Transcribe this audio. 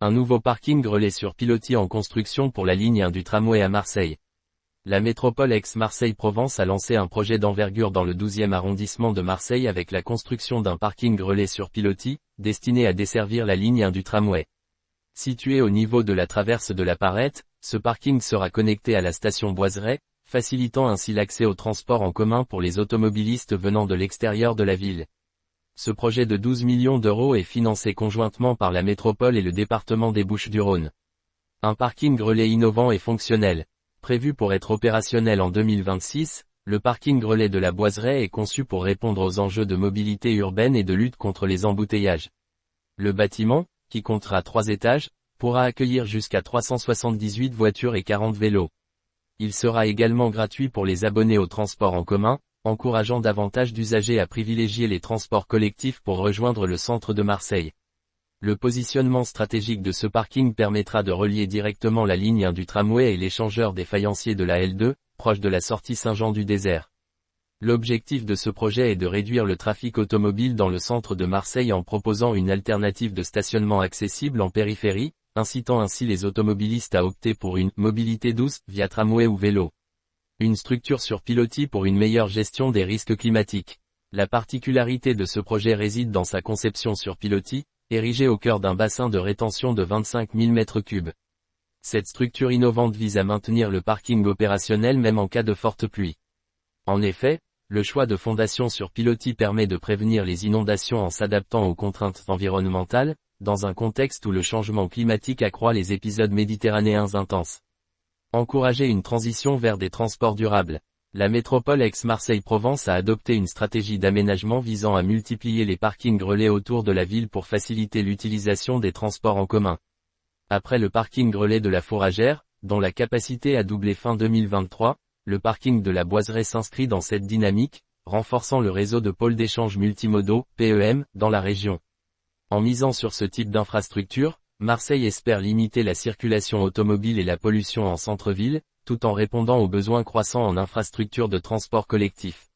Un nouveau parking relais sur pilotis en construction pour la ligne 1 du tramway à Marseille. La métropole Aix-Marseille-Provence a lancé un projet d'envergure dans le 12e arrondissement de Marseille avec la construction d'un parking relais sur pilotis, destiné à desservir la ligne 1 du tramway. Situé au niveau de la traverse de la Parette, ce parking sera connecté à la station Boiseret, facilitant ainsi l'accès au transport en commun pour les automobilistes venant de l'extérieur de la ville. Ce projet de 12 millions d'euros est financé conjointement par la métropole et le département des Bouches-du-Rhône. Un parking relais innovant et fonctionnel. Prévu pour être opérationnel en 2026, le parking relais de la Boiseret est conçu pour répondre aux enjeux de mobilité urbaine et de lutte contre les embouteillages. Le bâtiment, qui comptera 3 étages, pourra accueillir jusqu'à 378 voitures et 40 vélos. Il sera également gratuit pour les abonnés au transport en commun, encourageant davantage d'usagers à privilégier les transports collectifs pour rejoindre le centre de Marseille. Le positionnement stratégique de ce parking permettra de relier directement la ligne 1 du tramway et l'échangeur des faïenciers de la L2, proche de la sortie Saint-Jean-du-Désert. L'objectif de ce projet est de réduire le trafic automobile dans le centre de Marseille en proposant une alternative de stationnement accessible en périphérie, incitant ainsi les automobilistes à opter pour une mobilité douce via tramway ou vélo. Une structure sur pilotis pour une meilleure gestion des risques climatiques. La particularité de ce projet réside dans sa conception sur pilotis, érigée au cœur d'un bassin de rétention de 25 000 m3. Cette structure innovante vise à maintenir le parking opérationnel même en cas de forte pluie. En effet, le choix de fondation sur pilotis permet de prévenir les inondations en s'adaptant aux contraintes environnementales, dans un contexte où le changement climatique accroît les épisodes méditerranéens intenses. Encourager une transition vers des transports durables. La métropole Aix-Marseille-Provence a adopté une stratégie d'aménagement visant à multiplier les parkings relais autour de la ville pour faciliter l'utilisation des transports en commun. Après le parking relais de la Fourragère, dont la capacité a doublé fin 2023, le parking de la Boiseret s'inscrit dans cette dynamique, renforçant le réseau de pôles d'échange multimodaux, PEM, dans la région. En misant sur ce type d'infrastructure, Marseille espère limiter la circulation automobile et la pollution en centre-ville, tout en répondant aux besoins croissants en infrastructures de transport collectif.